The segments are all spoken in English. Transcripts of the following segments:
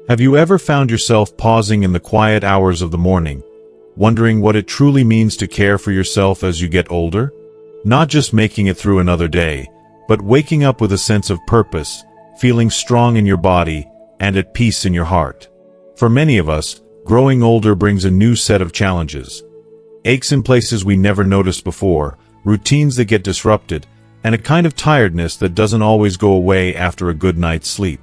Have you ever found yourself pausing in the quiet hours of the morning, wondering what it truly means to care for yourself as you get older? Not just making it through another day, but waking up with a sense of purpose, feeling strong in your body, and at peace in your heart. For many of us, growing older brings a new set of challenges. Aches in places we never noticed before, routines that get disrupted, and a kind of tiredness that doesn't always go away after a good night's sleep.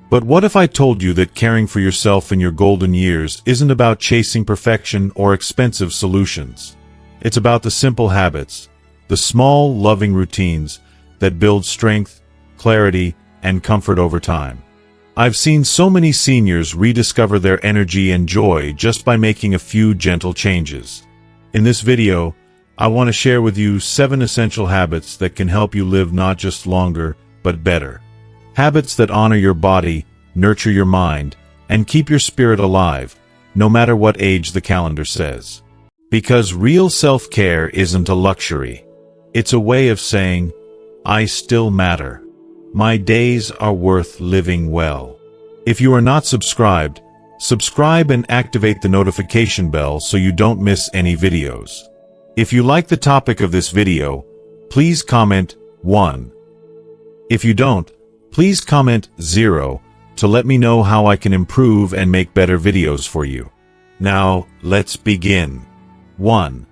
But what if I told you that caring for yourself in your golden years isn't about chasing perfection or expensive solutions? It's about the simple habits, the small, loving routines that build strength, clarity, and comfort over time. I've seen so many seniors rediscover their energy and joy just by making a few gentle changes. In this video, I want to share with you 7 essential habits that can help you live not just longer, but better. Habits that honor your body, nurture your mind, and keep your spirit alive, no matter what age the calendar says. Because real self-care isn't a luxury. It's a way of saying, I still matter. My days are worth living well. If you are not subscribed, subscribe and activate the notification bell so you don't miss any videos. If you like the topic of this video, please comment 1. If you don't, please comment 0 to let me know how I can improve and make better videos for you. Now, let's begin. 1.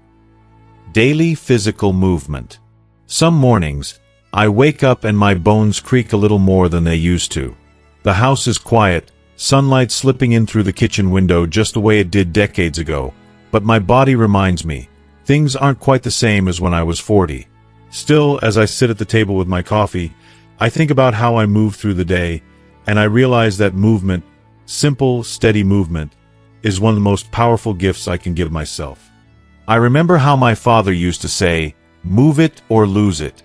Daily physical movement. Some mornings, I wake up and my bones creak a little more than they used to. The house is quiet, sunlight slipping in through the kitchen window just the way it did decades ago, but my body reminds me, things aren't quite the same as when I was 40. Still, as I sit at the table with my coffee, I think about how I move through the day, and I realize that movement, simple, steady movement, is one of the most powerful gifts I can give myself. I remember how my father used to say, move it or lose it.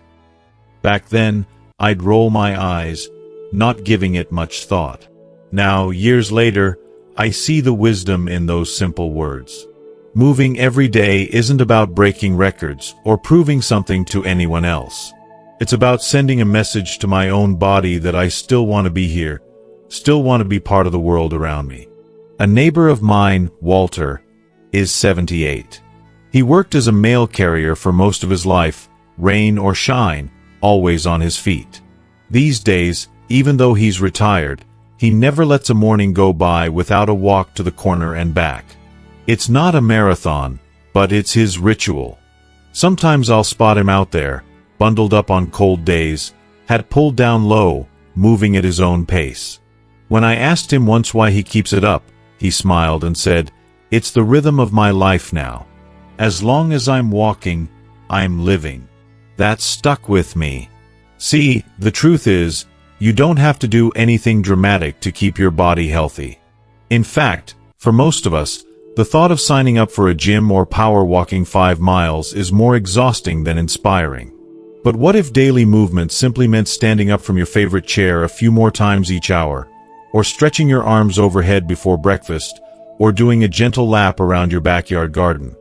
Back then, I'd roll my eyes, not giving it much thought. Now, years later, I see the wisdom in those simple words. Moving every day isn't about breaking records or proving something to anyone else. It's about sending a message to my own body that I still want to be here, still want to be part of the world around me. A neighbor of mine, Walter, is 78. He worked as a mail carrier for most of his life, rain or shine, always on his feet. These days, even though he's retired, he never lets a morning go by without a walk to the corner and back. It's not a marathon, but it's his ritual. Sometimes I'll spot him out there, bundled up on cold days, hat pulled down low, moving at his own pace. When I asked him once why he keeps it up, he smiled and said, "It's the rhythm of my life now. As long as I'm walking, I'm living." That stuck with me. See, the truth is, you don't have to do anything dramatic to keep your body healthy. In fact, for most of us, the thought of signing up for a gym or power walking 5 miles is more exhausting than inspiring. But what if daily movement simply meant standing up from your favorite chair a few more times each hour, or stretching your arms overhead before breakfast, or doing a gentle lap around your backyard garden?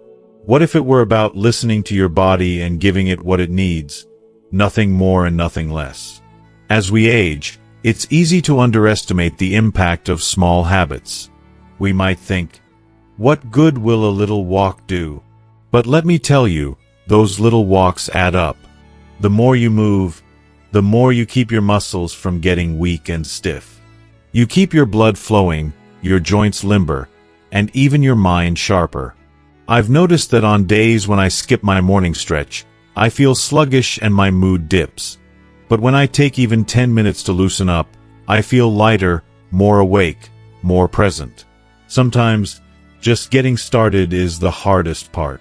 What if it were about listening to your body and giving it what it needs, nothing more and nothing less? As we age, it's easy to underestimate the impact of small habits. We might think, what good will a little walk do? But let me tell you, those little walks add up. The more you move, the more you keep your muscles from getting weak and stiff. You keep your blood flowing, your joints limber, and even your mind sharper. I've noticed that on days when I skip my morning stretch, I feel sluggish and my mood dips. But when I take even 10 minutes to loosen up, I feel lighter, more awake, more present. Sometimes, just getting started is the hardest part.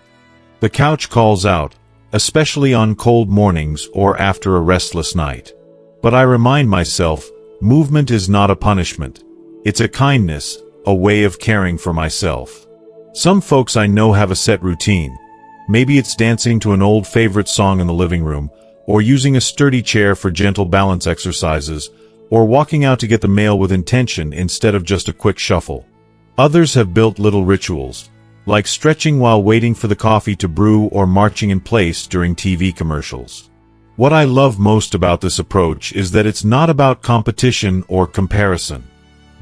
The couch calls out, especially on cold mornings or after a restless night. But I remind myself, movement is not a punishment. It's a kindness, a way of caring for myself. Some folks I know have a set routine. Maybe it's dancing to an old favorite song in the living room, or using a sturdy chair for gentle balance exercises, or walking out to get the mail with intention instead of just a quick shuffle. Others have built little rituals, like stretching while waiting for the coffee to brew or marching in place during TV commercials. What I love most about this approach is that it's not about competition or comparison.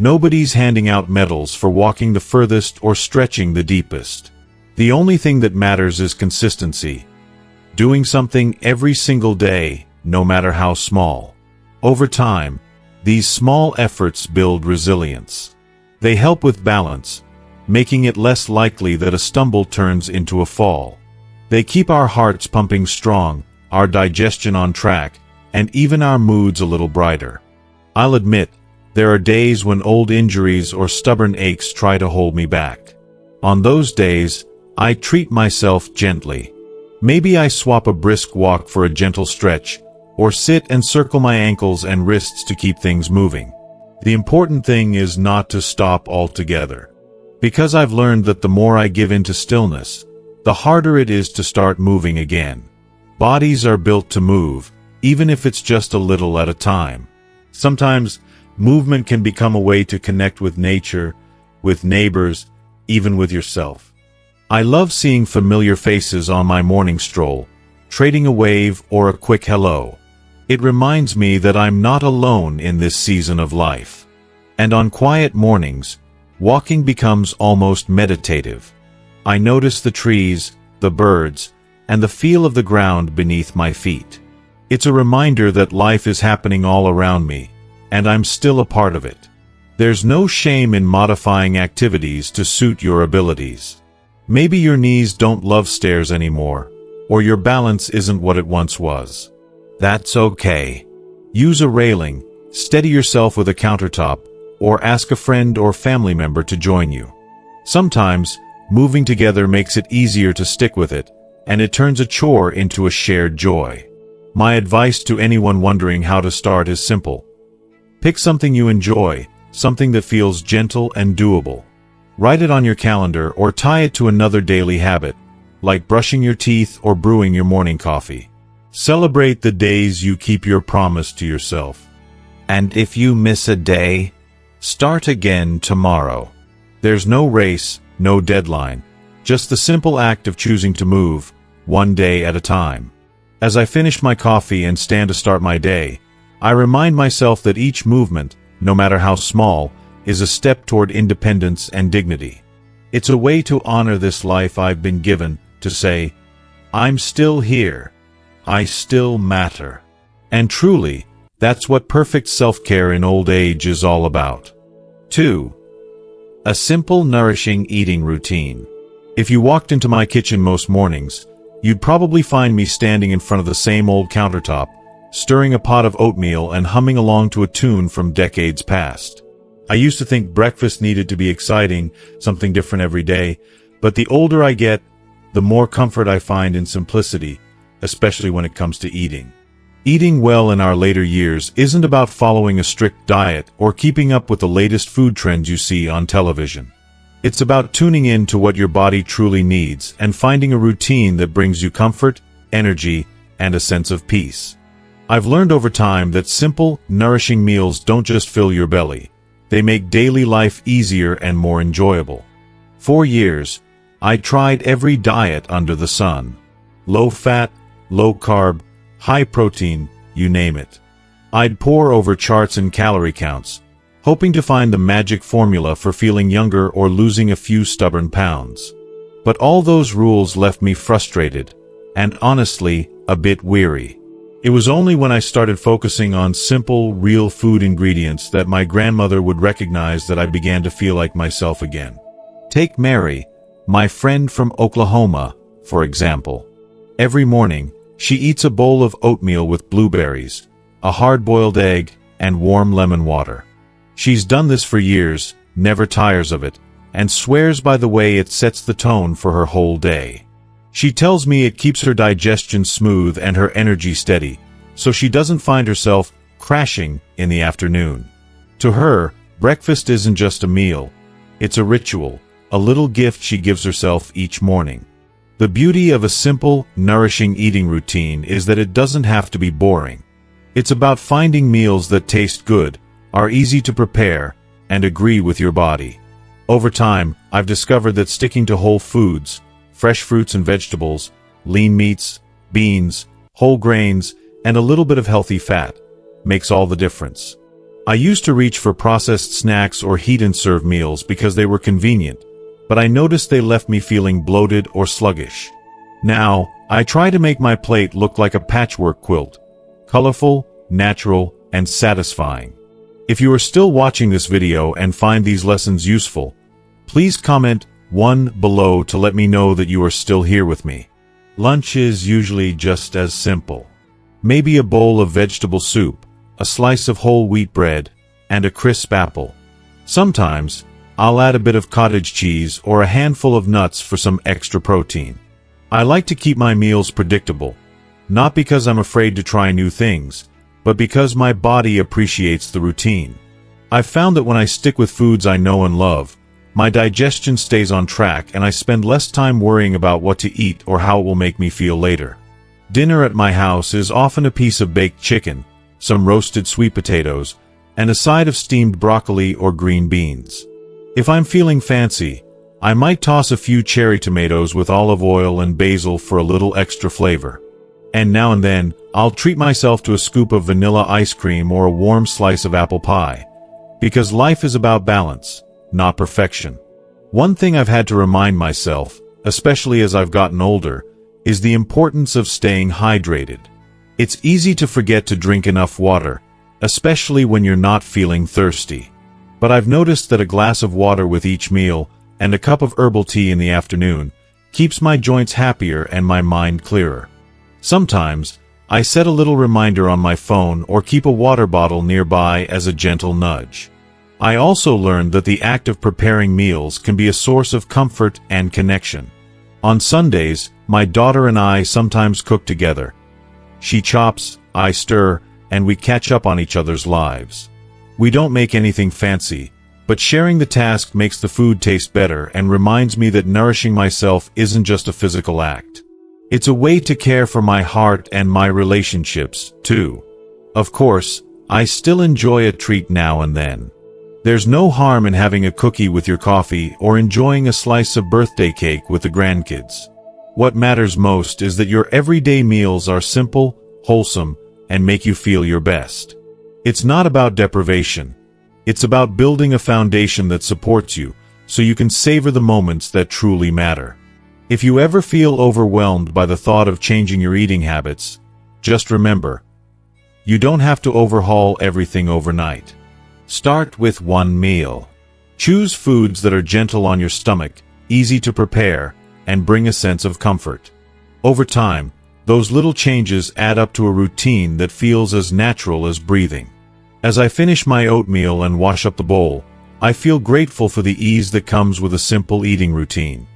Nobody's handing out medals for walking the furthest or stretching the deepest. The only thing that matters is consistency. Doing something every single day, no matter how small. Over time, these small efforts build resilience. They help with balance, making it less likely that a stumble turns into a fall. They keep our hearts pumping strong, our digestion on track, and even our moods a little brighter. I'll admit, there are days when old injuries or stubborn aches try to hold me back. On those days, I treat myself gently. Maybe I swap a brisk walk for a gentle stretch, or sit and circle my ankles and wrists to keep things moving. The important thing is not to stop altogether. Because I've learned that the more I give into stillness, the harder it is to start moving again. Bodies are built to move, even if it's just a little at a time. Sometimes, movement can become a way to connect with nature, with neighbors, even with yourself. I love seeing familiar faces on my morning stroll, trading a wave or a quick hello. It reminds me that I'm not alone in this season of life. And on quiet mornings, walking becomes almost meditative. I notice the trees, the birds, and the feel of the ground beneath my feet. It's a reminder that life is happening all around me, and I'm still a part of it. There's no shame in modifying activities to suit your abilities. Maybe your knees don't love stairs anymore, or your balance isn't what it once was. That's okay. Use a railing, steady yourself with a countertop, or ask a friend or family member to join you. Sometimes, moving together makes it easier to stick with it, and it turns a chore into a shared joy. My advice to anyone wondering how to start is simple. Pick something you enjoy, something that feels gentle and doable. Write it on your calendar or tie it to another daily habit, like brushing your teeth or brewing your morning coffee. Celebrate the days you keep your promise to yourself. And if you miss a day, start again tomorrow. There's no race, no deadline, just the simple act of choosing to move, one day at a time. As I finish my coffee and stand to start my day, I remind myself that each movement, no matter how small, is a step toward independence and dignity. It's a way to honor this life I've been given, to say, I'm still here. I still matter. And truly, that's what perfect self-care in old age is all about. 2. A simple, nourishing eating routine. If you walked into my kitchen most mornings, you'd probably find me standing in front of the same old countertop, stirring a pot of oatmeal and humming along to a tune from decades past. I used to think breakfast needed to be exciting, something different every day, but the older I get, the more comfort I find in simplicity, especially when it comes to eating. Eating well in our later years isn't about following a strict diet or keeping up with the latest food trends you see on television. It's about tuning in to what your body truly needs and finding a routine that brings you comfort, energy, and a sense of peace. I've learned over time that simple, nourishing meals don't just fill your belly. They make daily life easier and more enjoyable. For years, I tried every diet under the sun. Low fat, low carb, high protein, you name it. I'd pore over charts and calorie counts, hoping to find the magic formula for feeling younger or losing a few stubborn pounds. But all those rules left me frustrated, and honestly, a bit weary. It was only when I started focusing on simple, real food ingredients that my grandmother would recognize that I began to feel like myself again. Take Mary, my friend from Oklahoma, for example. Every morning, she eats a bowl of oatmeal with blueberries, a hard-boiled egg, and warm lemon water. She's done this for years, never tires of it, and swears by the way it sets the tone for her whole day. She tells me it keeps her digestion smooth and her energy steady, so she doesn't find herself crashing in the afternoon. To her, breakfast isn't just a meal. It's a ritual, a little gift she gives herself each morning. The beauty of a simple, nourishing eating routine is that it doesn't have to be boring. It's about finding meals that taste good, are easy to prepare, and agree with your body. Over time, I've discovered that sticking to whole foods, fresh fruits and vegetables, lean meats, beans, whole grains, and a little bit of healthy fat makes all the difference. I used to reach for processed snacks or heat-and-serve meals because they were convenient, but I noticed they left me feeling bloated or sluggish. Now, I try to make my plate look like a patchwork quilt, colorful, natural, and satisfying. If you are still watching this video and find these lessons useful, please comment 1 below to let me know that you are still here with me. Lunch is usually just as simple. Maybe a bowl of vegetable soup, a slice of whole wheat bread, and a crisp apple. Sometimes, I'll add a bit of cottage cheese or a handful of nuts for some extra protein. I like to keep my meals predictable, not because I'm afraid to try new things, but because my body appreciates the routine. I've found that when I stick with foods I know and love, my digestion stays on track and I spend less time worrying about what to eat or how it will make me feel later. Dinner at my house is often a piece of baked chicken, some roasted sweet potatoes, and a side of steamed broccoli or green beans. If I'm feeling fancy, I might toss a few cherry tomatoes with olive oil and basil for a little extra flavor. And now and then, I'll treat myself to a scoop of vanilla ice cream or a warm slice of apple pie. Because life is about balance, not perfection. One thing I've had to remind myself, especially as I've gotten older, is the importance of staying hydrated. It's easy to forget to drink enough water, especially when you're not feeling thirsty. But I've noticed that a glass of water with each meal and a cup of herbal tea in the afternoon keeps my joints happier and my mind clearer. Sometimes, I set a little reminder on my phone or keep a water bottle nearby as a gentle nudge. I also learned that the act of preparing meals can be a source of comfort and connection. On Sundays, my daughter and I sometimes cook together. She chops, I stir, and we catch up on each other's lives. We don't make anything fancy, but sharing the task makes the food taste better and reminds me that nourishing myself isn't just a physical act. It's a way to care for my heart and my relationships, too. Of course, I still enjoy a treat now and then. There's no harm in having a cookie with your coffee or enjoying a slice of birthday cake with the grandkids. What matters most is that your everyday meals are simple, wholesome, and make you feel your best. It's not about deprivation. It's about building a foundation that supports you, so you can savor the moments that truly matter. If you ever feel overwhelmed by the thought of changing your eating habits, just remember, you don't have to overhaul everything overnight. Start with one meal. Choose foods that are gentle on your stomach, easy to prepare, and bring a sense of comfort. Over time, those little changes add up to a routine that feels as natural as breathing. As I finish my oatmeal and wash up the bowl, I feel grateful for the ease that comes with a simple eating routine.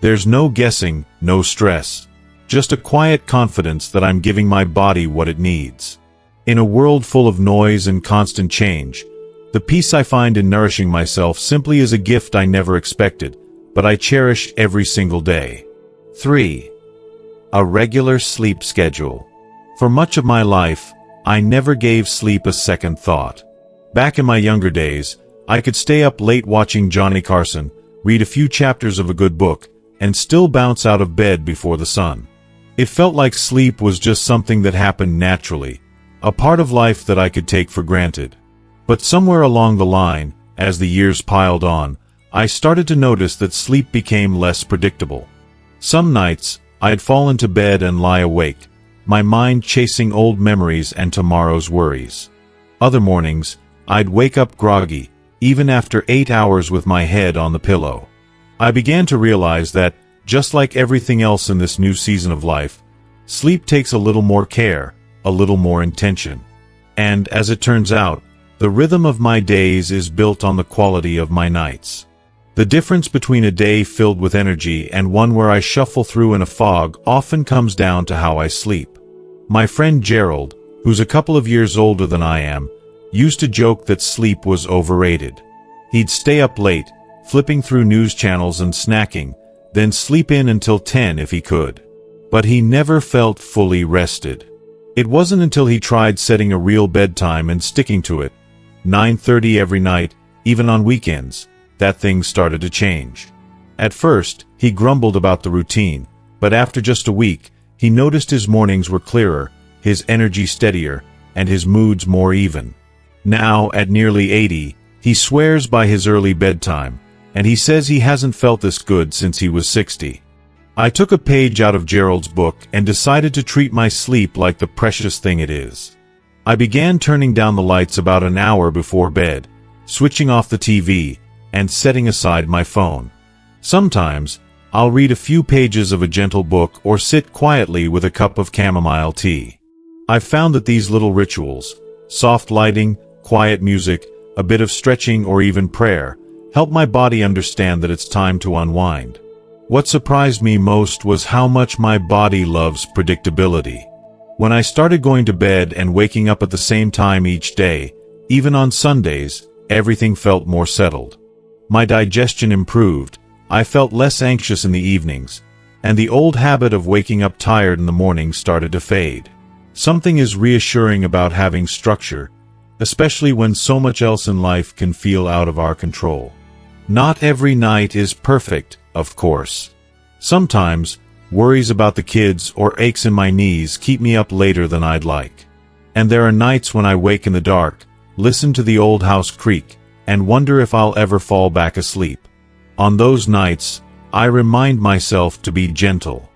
There's no guessing, no stress, just a quiet confidence that I'm giving my body what it needs. In a world full of noise and constant change, the peace I find in nourishing myself simply is a gift I never expected, but I cherish every single day. 3. A regular sleep schedule. For much of my life, I never gave sleep a second thought. Back in my younger days, I could stay up late watching Johnny Carson, read a few chapters of a good book, and still bounce out of bed before the sun. It felt like sleep was just something that happened naturally, a part of life that I could take for granted. But somewhere along the line, as the years piled on, I started to notice that sleep became less predictable. Some nights, I'd fall into bed and lie awake, my mind chasing old memories and tomorrow's worries. Other mornings, I'd wake up groggy, even after 8 hours with my head on the pillow. I began to realize that, just like everything else in this new season of life, sleep takes a little more care, a little more intention. And, as it turns out, the rhythm of my days is built on the quality of my nights. The difference between a day filled with energy and one where I shuffle through in a fog often comes down to how I sleep. My friend Gerald, who's a couple of years older than I am, used to joke that sleep was overrated. He'd stay up late, flipping through news channels and snacking, then sleep in until 10 if he could. But he never felt fully rested. It wasn't until he tried setting a real bedtime and sticking to it, 9:30 every night, even on weekends, that things started to change. At first, he grumbled about the routine, but after just a week, he noticed his mornings were clearer, his energy steadier, and his moods more even. Now, at nearly 80, he swears by his early bedtime, and he says he hasn't felt this good since he was 60. I took a page out of Gerald's book and decided to treat my sleep like the precious thing it is. I began turning down the lights about an hour before bed, switching off the TV, and setting aside my phone. Sometimes, I'll read a few pages of a gentle book or sit quietly with a cup of chamomile tea. I've found that these little rituals, soft lighting, quiet music, a bit of stretching or even prayer, help my body understand that it's time to unwind. What surprised me most was how much my body loves predictability. When I started going to bed and waking up at the same time each day, even on Sundays, everything felt more settled. My digestion improved, I felt less anxious in the evenings, and the old habit of waking up tired in the morning started to fade. Something is reassuring about having structure, especially when so much else in life can feel out of our control. Not every night is perfect, of course. Sometimes, worries about the kids or aches in my knees keep me up later than I'd like. And there are nights when I wake in the dark, listen to the old house creak, and wonder if I'll ever fall back asleep. On those nights, I remind myself to be gentle.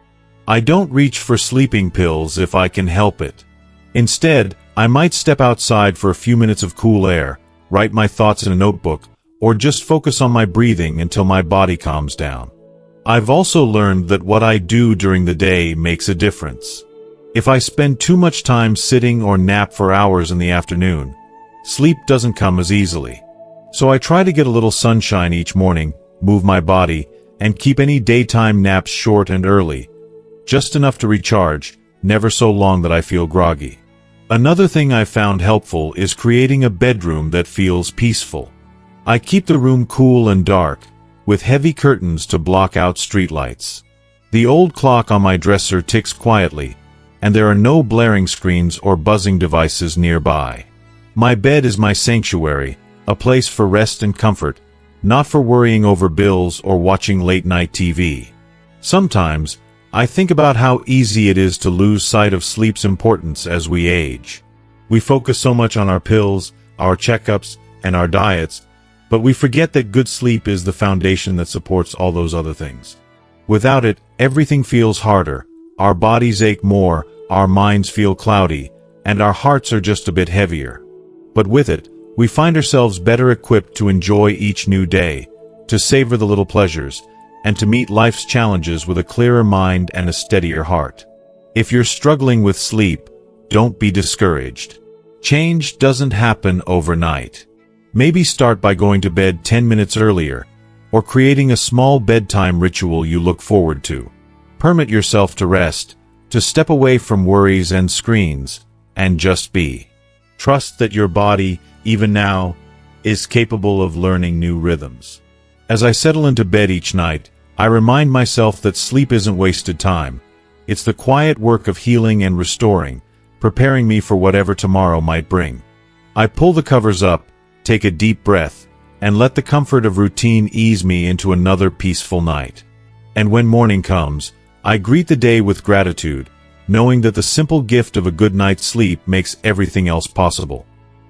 I don't reach for sleeping pills if I can help it. Instead, I might step outside for a few minutes of cool air, write my thoughts in a notebook, or just focus on my breathing until my body calms down. I've also learned that what I do during the day makes a difference. If I spend too much time sitting or nap for hours in the afternoon, sleep doesn't come as easily. So I try to get a little sunshine each morning, move my body, and keep any daytime naps short and early, just enough to recharge, never so long that I feel groggy. Another thing I've found helpful is creating a bedroom that feels peaceful. I keep the room cool and dark, with heavy curtains to block out streetlights. The old clock on my dresser ticks quietly, and there are no blaring screens or buzzing devices nearby. My bed is my sanctuary, a place for rest and comfort, not for worrying over bills or watching late-night TV. Sometimes, I think about how easy it is to lose sight of sleep's importance as we age. We focus so much on our pills, our checkups, and our diets, but we forget that good sleep is the foundation that supports all those other things. Without it, everything feels harder, our bodies ache more, our minds feel cloudy, and our hearts are just a bit heavier. But with it, we find ourselves better equipped to enjoy each new day, to savor the little pleasures, and to meet life's challenges with a clearer mind and a steadier heart. If you're struggling with sleep, don't be discouraged. Change doesn't happen overnight. Maybe start by going to bed 10 minutes earlier, or creating a small bedtime ritual you look forward to. Permit yourself to rest, to step away from worries and screens, and just be. Trust that your body, even now, is capable of learning new rhythms. As I settle into bed each night, I remind myself that sleep isn't wasted time. It's the quiet work of healing and restoring, preparing me for whatever tomorrow might bring. I pull the covers up, take a deep breath, and let the comfort of routine ease me into another peaceful night. And when morning comes, I greet the day with gratitude, knowing that the simple gift of a good night's sleep makes everything else possible.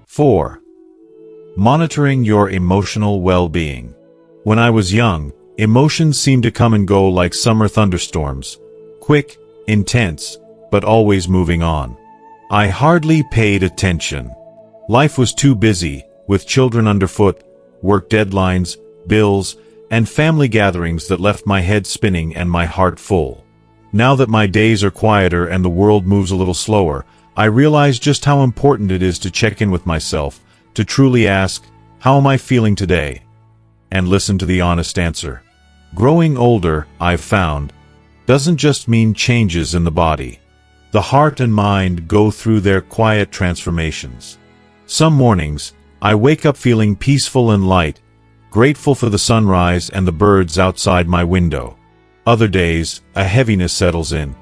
4. Monitoring your emotional well-being. When I was young, emotions seemed to come and go like summer thunderstorms, quick, intense, but always moving on. I hardly paid attention. Life was too busy, with children underfoot, work deadlines, bills, and family gatherings that left my head spinning and my heart full. Now that my days are quieter and the world moves a little slower, I realize just how important it is to check in with myself, to truly ask, how am I feeling today? And listen to the honest answer. Growing older, I've found, doesn't just mean changes in the body. The heart and mind go through their quiet transformations. Some mornings, I wake up feeling peaceful and light, grateful for the sunrise and the birds outside my window. Other days, a heaviness settles in.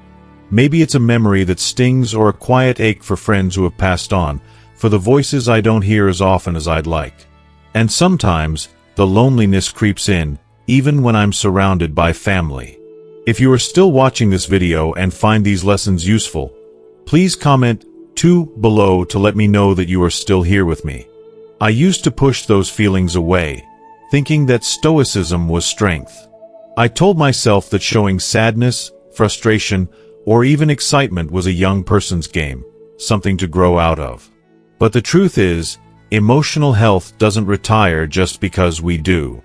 Maybe it's a memory that stings or a quiet ache for friends who have passed on, for the voices I don't hear as often as I'd like. And sometimes, the loneliness creeps in, even when I'm surrounded by family. If you are still watching this video and find these lessons useful, please comment 2 below to let me know that you are still here with me. I used to push those feelings away, thinking that stoicism was strength. I told myself that showing sadness, frustration, or even excitement was a young person's game, something to grow out of. But the truth is, emotional health doesn't retire just because we do.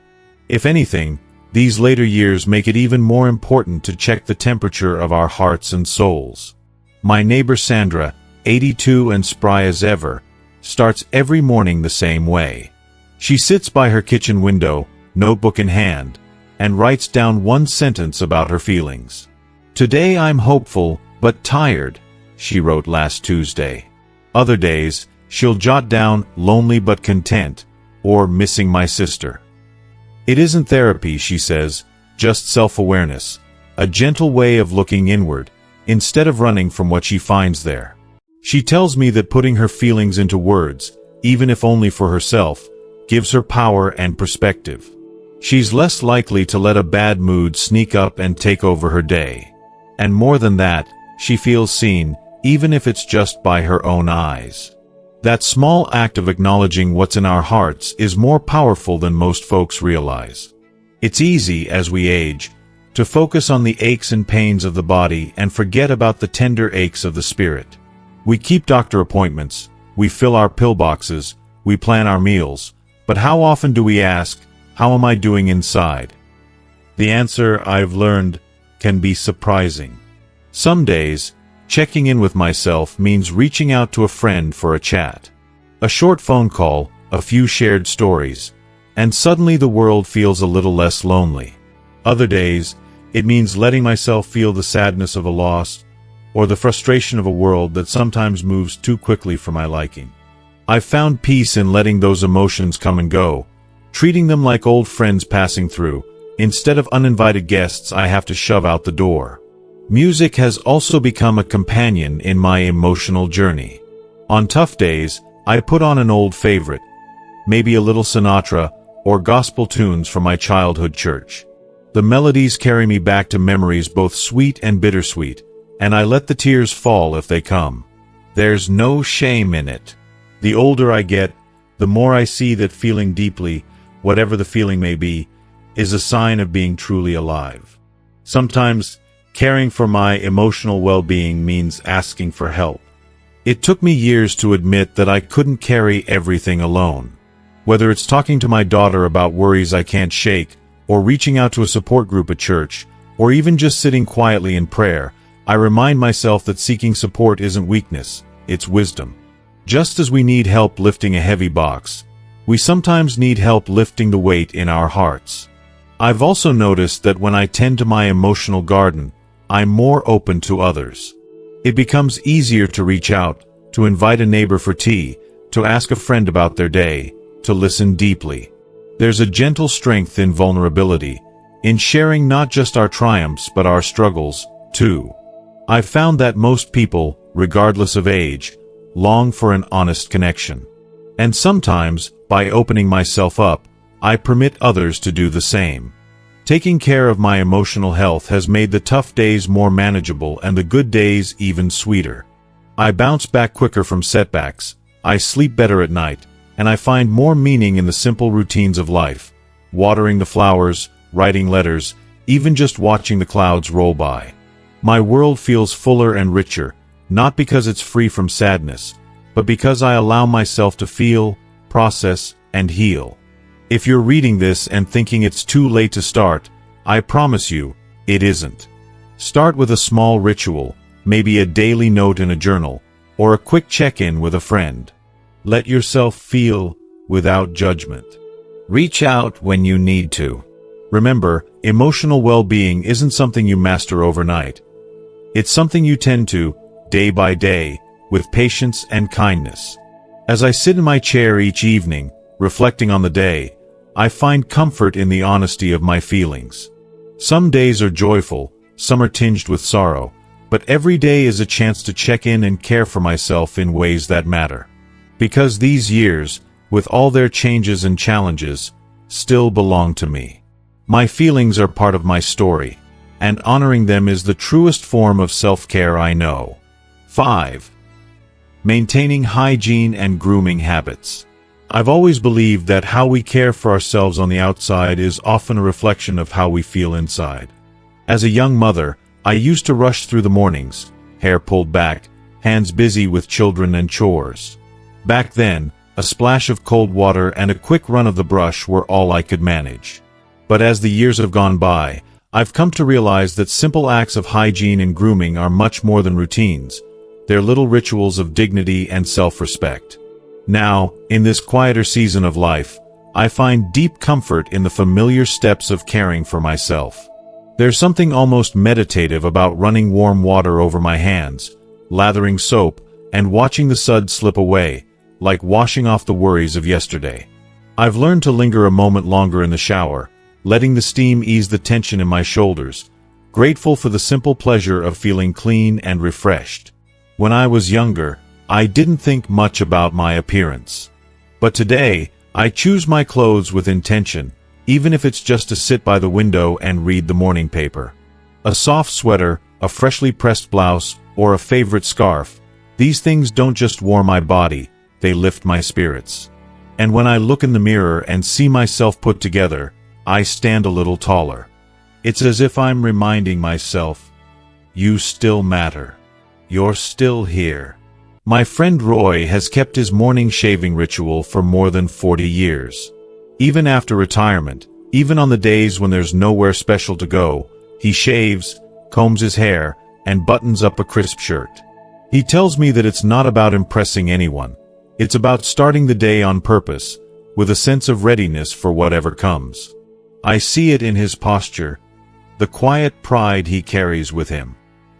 If anything, these later years make it even more important to check the temperature of our hearts and souls. My neighbor Sandra, 82 and spry as ever, starts every morning the same way. She sits by her kitchen window, notebook in hand, and writes down one sentence about her feelings. "Today I'm hopeful, but tired," she wrote last Tuesday. Other days, she'll jot down lonely but content, or missing my sister. It isn't therapy, she says, just self-awareness, a gentle way of looking inward, instead of running from what she finds there. She tells me that putting her feelings into words, even if only for herself, gives her power and perspective. She's less likely to let a bad mood sneak up and take over her day. And more than that, she feels seen, even if it's just by her own eyes. That small act of acknowledging what's in our hearts is more powerful than most folks realize. It's easy, as we age, to focus on the aches and pains of the body and forget about the tender aches of the spirit. We keep doctor appointments, we fill our pill boxes, we plan our meals, but how often do we ask, "How am I doing inside?" The answer, I've learned, can be surprising. Some days, checking in with myself means reaching out to a friend for a chat. A short phone call, a few shared stories, and suddenly the world feels a little less lonely. Other days, it means letting myself feel the sadness of a loss, or the frustration of a world that sometimes moves too quickly for my liking. I've found peace in letting those emotions come and go, treating them like old friends passing through, instead of uninvited guests I have to shove out the door. Music has also become a companion in my emotional journey. On tough days, I put on an old favorite, maybe a little Sinatra or gospel tunes from my childhood church. The melodies carry me back to memories both sweet and bittersweet, and I let the tears fall if they come. There's no shame in it. The older I get, the more I see that feeling deeply, whatever the feeling may be, is a sign of being truly alive. Sometimes, caring for my emotional well-being means asking for help. It took me years to admit that I couldn't carry everything alone. Whether it's talking to my daughter about worries I can't shake, or reaching out to a support group at church, or even just sitting quietly in prayer, I remind myself that seeking support isn't weakness, it's wisdom. Just as we need help lifting a heavy box, we sometimes need help lifting the weight in our hearts. I've also noticed that when I tend to my emotional garden, I'm more open to others. It becomes easier to reach out, to invite a neighbor for tea, to ask a friend about their day, to listen deeply. There's a gentle strength in vulnerability, in sharing not just our triumphs but our struggles, too. I've found that most people, regardless of age, long for an honest connection. And sometimes, by opening myself up, I permit others to do the same. Taking care of my emotional health has made the tough days more manageable and the good days even sweeter. I bounce back quicker from setbacks, I sleep better at night, and I find more meaning in the simple routines of life. Watering the flowers, writing letters, even just watching the clouds roll by. My world feels fuller and richer, not because it's free from sadness, but because I allow myself to feel, process, and heal. If you're reading this and thinking it's too late to start, I promise you, it isn't. Start with a small ritual, maybe a daily note in a journal, or a quick check-in with a friend. Let yourself feel without judgment. Reach out when you need to. Remember, emotional well-being isn't something you master overnight. It's something you tend to, day by day, with patience and kindness. As I sit in my chair each evening, reflecting on the day, I find comfort in the honesty of my feelings. Some days are joyful, some are tinged with sorrow, but every day is a chance to check in and care for myself in ways that matter. Because these years, with all their changes and challenges, still belong to me. My feelings are part of my story, and honoring them is the truest form of self-care I know. 5. Maintaining hygiene and grooming habits. I've always believed that how we care for ourselves on the outside is often a reflection of how we feel inside. As a young mother, I used to rush through the mornings, hair pulled back, hands busy with children and chores. Back then, a splash of cold water and a quick run of the brush were all I could manage. But as the years have gone by, I've come to realize that simple acts of hygiene and grooming are much more than routines. They're little rituals of dignity and self-respect. Now, in this quieter season of life, I find deep comfort in the familiar steps of caring for myself. There's something almost meditative about running warm water over my hands, lathering soap, and watching the suds slip away, like washing off the worries of yesterday. I've learned to linger a moment longer in the shower, letting the steam ease the tension in my shoulders, grateful for the simple pleasure of feeling clean and refreshed. When I was younger, I didn't think much about my appearance. But today, I choose my clothes with intention, even if it's just to sit by the window and read the morning paper. A soft sweater, a freshly pressed blouse, or a favorite scarf, these things don't just warm my body, they lift my spirits. And when I look in the mirror and see myself put together, I stand a little taller. It's as if I'm reminding myself, you still matter. You're still here. My friend Roy has kept his morning shaving ritual for more than 40 years. Even after retirement, even on the days when there's nowhere special to go, he shaves, combs his hair, and buttons up a crisp shirt. He tells me that it's not about impressing anyone. It's about starting the day on purpose, with a sense of readiness for whatever comes. I see it in his posture, the quiet pride he carries with him.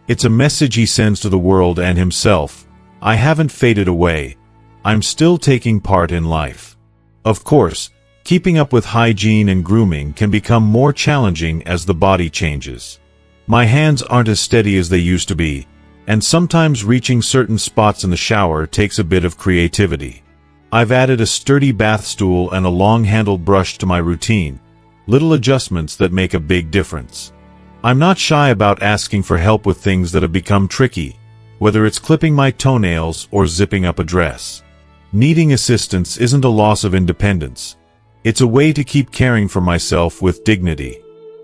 It's a message he sends to the world and himself. I haven't faded away. I'm still taking part in life. Of course, keeping up with hygiene and grooming can become more challenging as the body changes. My hands aren't as steady as they used to be, and sometimes reaching certain spots in the shower takes a bit of creativity. I've added a sturdy bath stool and a long-handled brush to my routine, little adjustments that make a big difference. I'm not shy about asking for help with things that have become tricky, whether it's clipping my toenails or zipping up a dress. Needing assistance isn't a loss of independence. It's a way to keep caring for myself with dignity.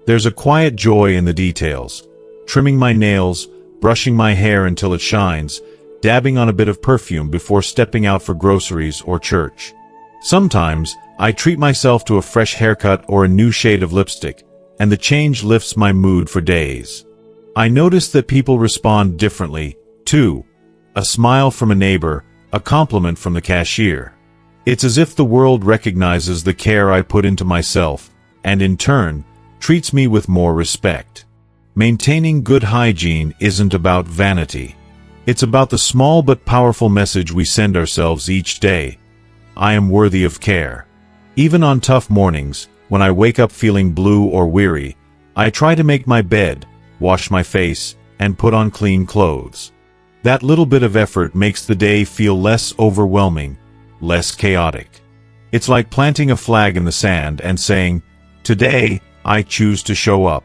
There's a quiet joy in the details. Trimming my nails, brushing my hair until it shines, dabbing on a bit of perfume before stepping out for groceries or church. Sometimes, I treat myself to a fresh haircut or a new shade of lipstick, and the change lifts my mood for days. I notice that people respond differently, too. A smile from a neighbor, a compliment from the cashier. It's as if the world recognizes the care I put into myself, and in turn, treats me with more respect. Maintaining good hygiene isn't about vanity. It's about the small but powerful message we send ourselves each day. I am worthy of care. Even on tough mornings, when I wake up feeling blue or weary, I try to make my bed, wash my face, and put on clean clothes. That little bit of effort makes the day feel less overwhelming, less chaotic. It's like planting a flag in the sand and saying, "Today, I choose to show up."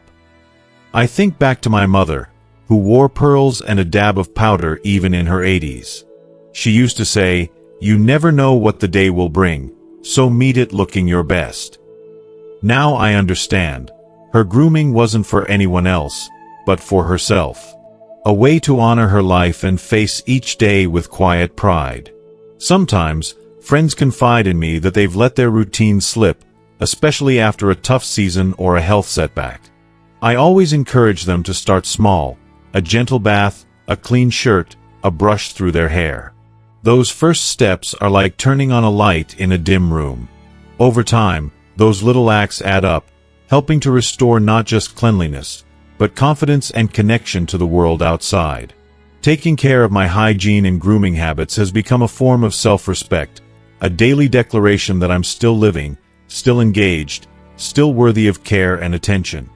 I think back to my mother, who wore pearls and a dab of powder even in her 80s. She used to say, "You never know what the day will bring, so meet it looking your best." Now I understand. Her grooming wasn't for anyone else, but for herself. A way to honor her life and face each day with quiet pride. Sometimes, friends confide in me that they've let their routine slip, especially after a tough season or a health setback. I always encourage them to start small, a gentle bath, a clean shirt, a brush through their hair. Those first steps are like turning on a light in a dim room. Over time, those little acts add up, helping to restore not just cleanliness, but confidence and connection to the world outside. Taking care of my hygiene and grooming habits has become a form of self-respect, a daily declaration that I'm still living, still engaged, still worthy of care and attention.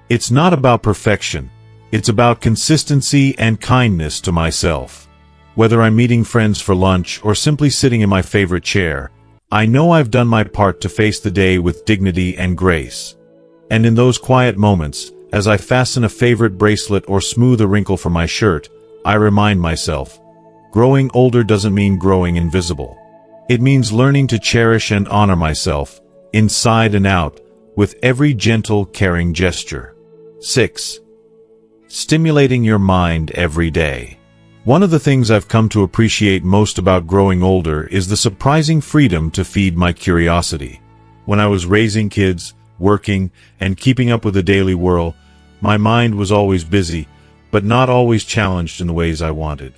It's not about perfection. It's about consistency and kindness to myself. Whether I'm meeting friends for lunch or simply sitting in my favorite chair, I know I've done my part to face the day with dignity and grace. And in those quiet moments, as I fasten a favorite bracelet or smooth a wrinkle from my shirt, I remind myself, growing older doesn't mean growing invisible. It means learning to cherish and honor myself, inside and out, with every gentle, caring gesture. 6. Stimulating your mind every day. One of the things I've come to appreciate most about growing older is the surprising freedom to feed my curiosity. When I was raising kids, working, and keeping up with the daily whirl, my mind was always busy, but not always challenged in the ways I wanted.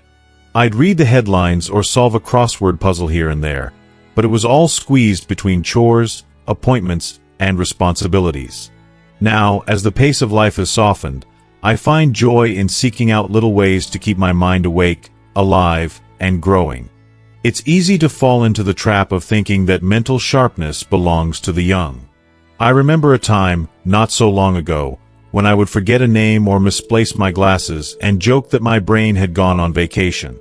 I'd read the headlines or solve a crossword puzzle here and there, but it was all squeezed between chores, appointments, and responsibilities. Now, as the pace of life has softened, I find joy in seeking out little ways to keep my mind awake, alive, and growing. It's easy to fall into the trap of thinking that mental sharpness belongs to the young. I remember a time, not so long ago, when I would forget a name or misplace my glasses and joke that my brain had gone on vacation.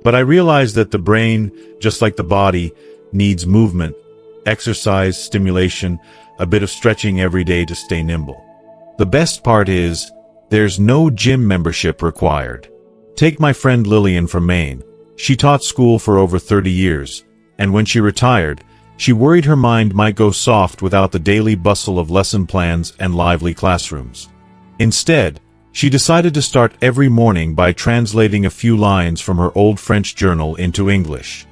But I realized that the brain, just like the body, needs movement, exercise, stimulation, a bit of stretching every day to stay nimble. The best part is, there's no gym membership required. Take my friend Lillian from Maine. She taught school for over 30 years, and when she retired, she worried her mind might go soft without the daily bustle of lesson plans and lively classrooms. Instead, she decided to start every morning by translating a few lines from her old French journal into English.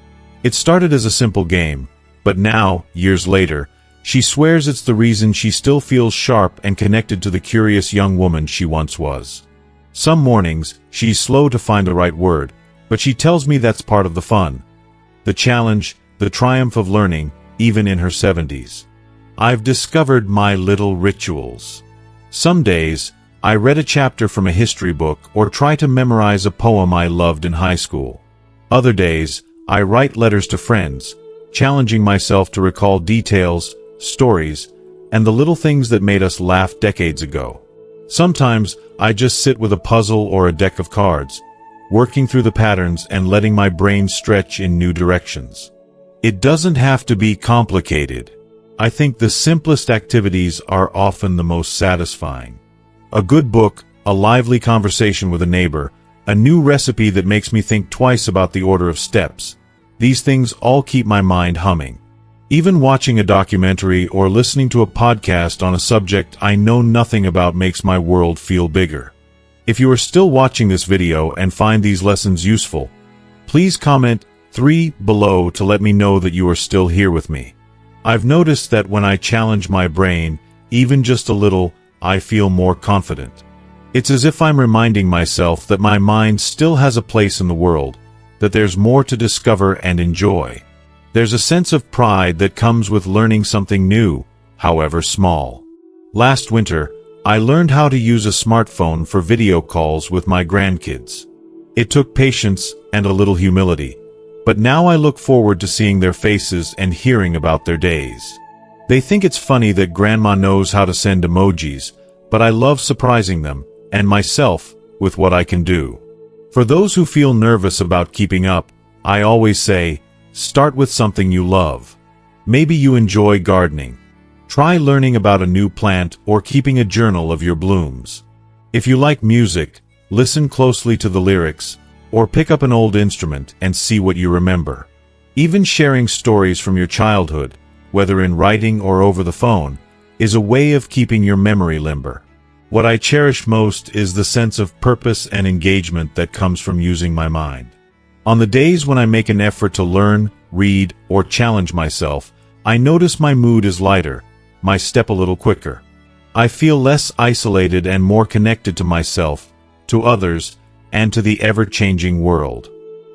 It started as a simple game, but now, years later, she swears it's the reason she still feels sharp and connected to the curious young woman she once was. Some mornings, she's slow to find the right word, but she tells me that's part of the fun. The challenge, the triumph of learning, even in her 70s. I've discovered my little rituals. Some days, I read a chapter from a history book or try to memorize a poem I loved in high school. Other days, I write letters to friends, challenging myself to recall details, stories, and the little things that made us laugh decades ago. Sometimes, I just sit with a puzzle or a deck of cards, working through the patterns and letting my brain stretch in new directions. It doesn't have to be complicated. I think the simplest activities are often the most satisfying. A good book, a lively conversation with a neighbor, a new recipe that makes me think twice about the order of steps. These things all keep my mind humming. Even watching a documentary or listening to a podcast on a subject I know nothing about makes my world feel bigger. If you are still watching this video and find these lessons useful, please comment 3 below to let me know that you are still here with me. I've noticed that when I challenge my brain, even just a little, I feel more confident. It's as if I'm reminding myself that my mind still has a place in the world, that there's more to discover and enjoy. There's a sense of pride that comes with learning something new, however small. Last winter, I learned how to use a smartphone for video calls with my grandkids. It took patience and a little humility, but now I look forward to seeing their faces and hearing about their days. They think it's funny that Grandma knows how to send emojis, but I love surprising them, and myself, with what I can do. For those who feel nervous about keeping up, I always say, start with something you love. Maybe you enjoy gardening. Try learning about a new plant or keeping a journal of your blooms. If you like music, listen closely to the lyrics, or pick up an old instrument and see what you remember. Even sharing stories from your childhood, whether in writing or over the phone, is a way of keeping your memory limber. What I cherish most is the sense of purpose and engagement that comes from using my mind. On the days when I make an effort to learn, read, or challenge myself, I notice my mood is lighter, my step a little quicker. I feel less isolated and more connected to myself, to others, and to the ever-changing world.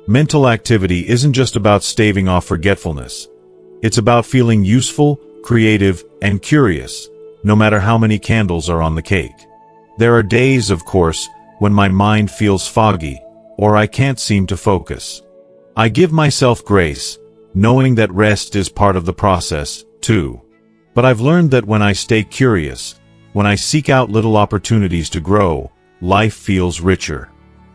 Mental activity isn't just about staving off forgetfulness. It's about feeling useful, creative, and curious, no matter how many candles are on the cake. There are days, of course, when my mind feels foggy, or I can't seem to focus. I give myself grace, knowing that rest is part of the process, too. But I've learned that when I stay curious, when I seek out little opportunities to grow, life feels richer.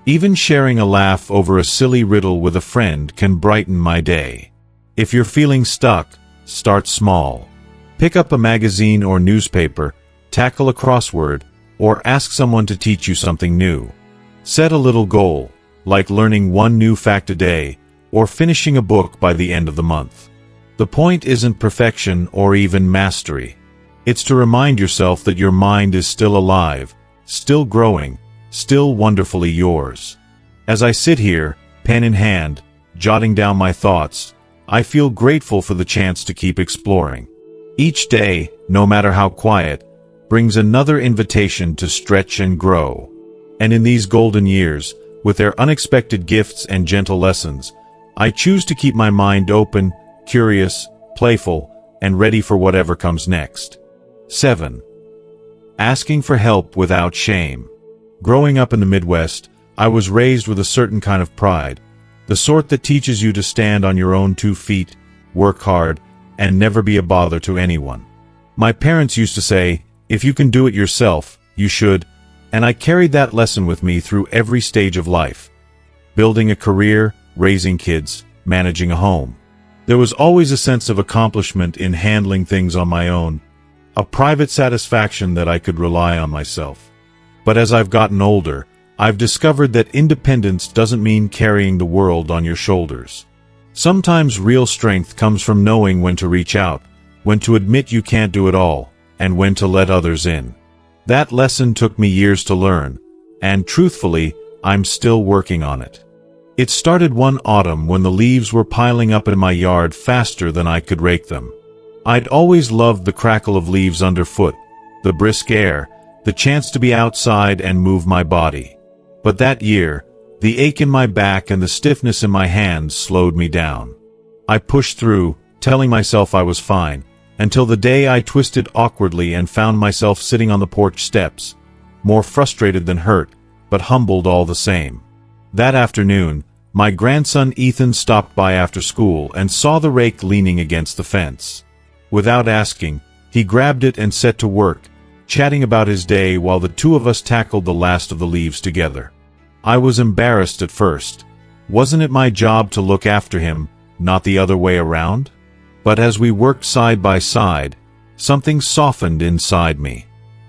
Even sharing a laugh over a silly riddle with a friend can brighten my day. If you're feeling stuck, start small. Pick up a magazine or newspaper, tackle a crossword, or ask someone to teach you something new. Set a little goal, like learning one new fact a day, or finishing a book by the end of the month. The point isn't perfection or even mastery. It's to remind yourself that your mind is still alive, still growing, still wonderfully yours. As I sit here, pen in hand, jotting down my thoughts, I feel grateful for the chance to keep exploring. Each day, no matter how quiet, brings another invitation to stretch and grow. And in these golden years, with their unexpected gifts and gentle lessons, I choose to keep my mind open, curious, playful, and ready for whatever comes next. 7. Asking for help without shame. Growing up in the Midwest, I was raised with a certain kind of pride, the sort that teaches you to stand on your own 2 feet, work hard, and never be a bother to anyone. My parents used to say, if you can do it yourself, you should, and I carried that lesson with me through every stage of life. Building a career, raising kids, managing a home. There was always a sense of accomplishment in handling things on my own, a private satisfaction that I could rely on myself. But as I've gotten older, I've discovered that independence doesn't mean carrying the world on your shoulders. Sometimes real strength comes from knowing when to reach out, when to admit you can't do it all, and when to let others in. That lesson took me years to learn, and truthfully, I'm still working on it. It started one autumn when the leaves were piling up in my yard faster than I could rake them. I'd always loved the crackle of leaves underfoot, the brisk air, the chance to be outside and move my body. But that year, the ache in my back and the stiffness in my hands slowed me down. I pushed through, telling myself I was fine, until the day I twisted awkwardly and found myself sitting on the porch steps, more frustrated than hurt, but humbled all the same. That afternoon, my grandson Ethan stopped by after school and saw the rake leaning against the fence. Without asking, he grabbed it and set to work, chatting about his day while the two of us tackled the last of the leaves together. I was embarrassed at first. Wasn't it my job to look after him, not the other way around? But as we worked side by side, something softened inside me.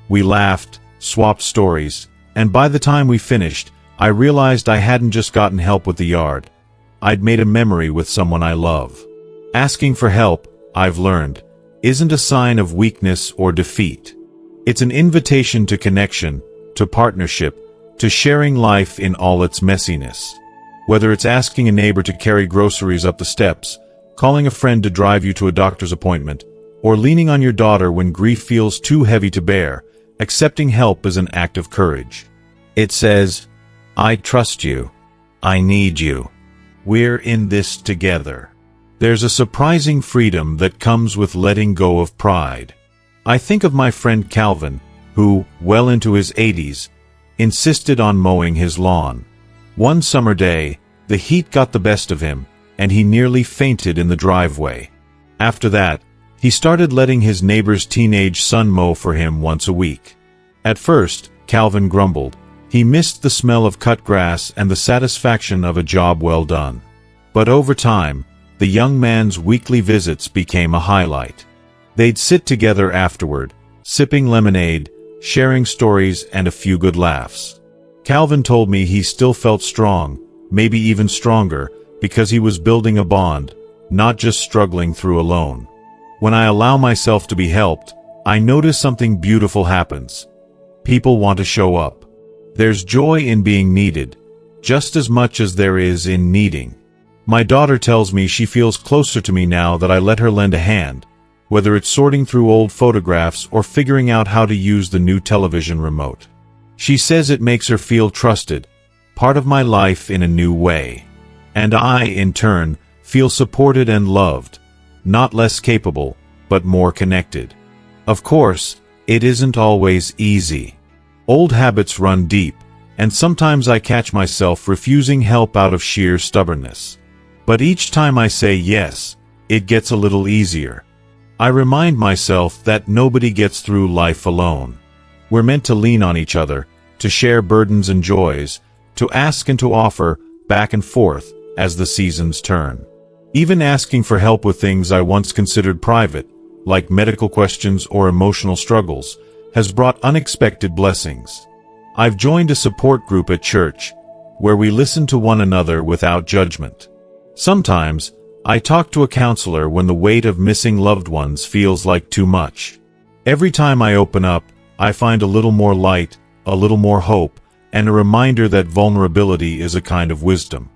We laughed, swapped stories, and by the time we finished, I realized I hadn't just gotten help with the yard. I'd made a memory with someone I love. Asking for help, I've learned, isn't a sign of weakness or defeat. It's an invitation to connection, to partnership, to sharing life in all its messiness. Whether it's asking a neighbor to carry groceries up the steps, calling a friend to drive you to a doctor's appointment, or leaning on your daughter when grief feels too heavy to bear, accepting help is an act of courage. It says, I trust you. I need you. We're in this together. There's a surprising freedom that comes with letting go of pride. I think of my friend Calvin, who, well into his 80s, insisted on mowing his lawn. One summer day, the heat got the best of him, and he nearly fainted in the driveway. After that, he started letting his neighbor's teenage son mow for him once a week. At first, Calvin grumbled. He missed the smell of cut grass and the satisfaction of a job well done. But over time, the young man's weekly visits became a highlight. They'd sit together afterward, sipping lemonade, sharing stories and a few good laughs. Calvin told me he still felt strong, maybe even stronger, because he was building a bond, not just struggling through alone. When I allow myself to be helped, I notice something beautiful happens. People want to show up. There's joy in being needed, just as much as there is in needing. My daughter tells me she feels closer to me now that I let her lend a hand, whether it's sorting through old photographs or figuring out how to use the new television remote. She says it makes her feel trusted, part of my life in a new way. And I, in turn, feel supported and loved, not less capable, but more connected. Of course, it isn't always easy. Old habits run deep, and sometimes I catch myself refusing help out of sheer stubbornness. But each time I say yes, it gets a little easier. I remind myself that nobody gets through life alone. We're meant to lean on each other, to share burdens and joys, to ask and to offer, back and forth, as the seasons turn. Even asking for help with things I once considered private, like medical questions or emotional struggles, has brought unexpected blessings. I've joined a support group at church, where we listen to one another without judgment. Sometimes, I talk to a counselor when the weight of missing loved ones feels like too much. Every time I open up, I find a little more light, a little more hope, and a reminder that vulnerability is a kind of wisdom.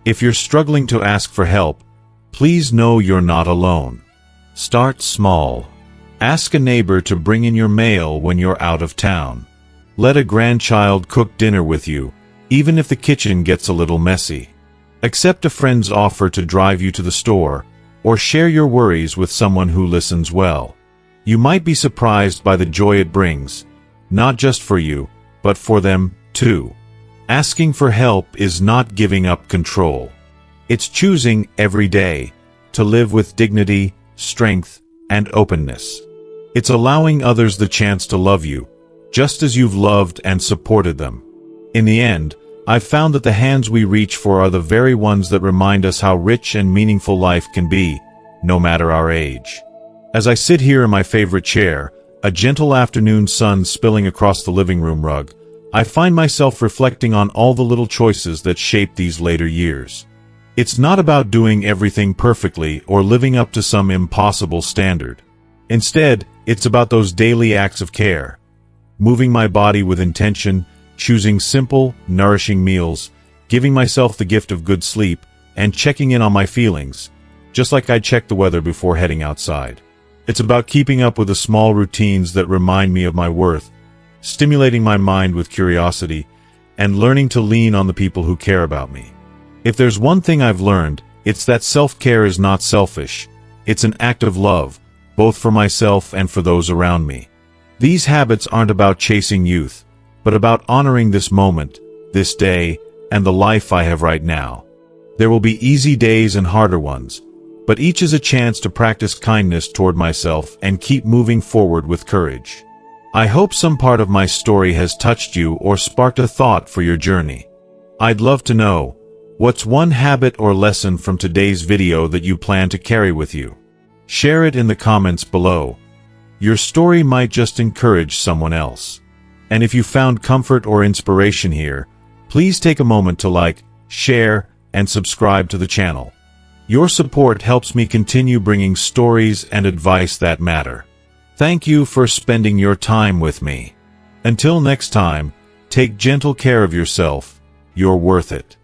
If you're struggling to ask for help, please know you're not alone. Start small. Ask a neighbor to bring in your mail when you're out of town. Let a grandchild cook dinner with you, even if the kitchen gets a little messy. Accept a friend's offer to drive you to the store, or share your worries with someone who listens well. You might be surprised by the joy it brings, not just for you, but for them, too. Asking for help is not giving up control. It's choosing, every day, to live with dignity, strength, and openness. It's allowing others the chance to love you, just as you've loved and supported them. In the end, I've found that the hands we reach for are the very ones that remind us how rich and meaningful life can be, no matter our age. As I sit here in my favorite chair, a gentle afternoon sun spilling across the living room rug, I find myself reflecting on all the little choices that shape these later years. It's not about doing everything perfectly or living up to some impossible standard. Instead, it's about those daily acts of care. Moving my body with intention, choosing simple, nourishing meals, giving myself the gift of good sleep, and checking in on my feelings, just like I'd check the weather before heading outside. It's about keeping up with the small routines that remind me of my worth, stimulating my mind with curiosity, and learning to lean on the people who care about me. If there's one thing I've learned, it's that self-care is not selfish. It's an act of love, both for myself and for those around me. These habits aren't about chasing youth, but about honoring this moment, this day, and the life I have right now. There will be easy days and harder ones, but each is a chance to practice kindness toward myself and keep moving forward with courage. I hope some part of my story has touched you or sparked a thought for your journey. I'd love to know, what's one habit or lesson from today's video that you plan to carry with you? Share it in the comments below. Your story might just encourage someone else. And if you found comfort or inspiration here, please take a moment to like, share, and subscribe to the channel. Your support helps me continue bringing stories and advice that matter. Thank you for spending your time with me. Until next time, take gentle care of yourself. You're worth it.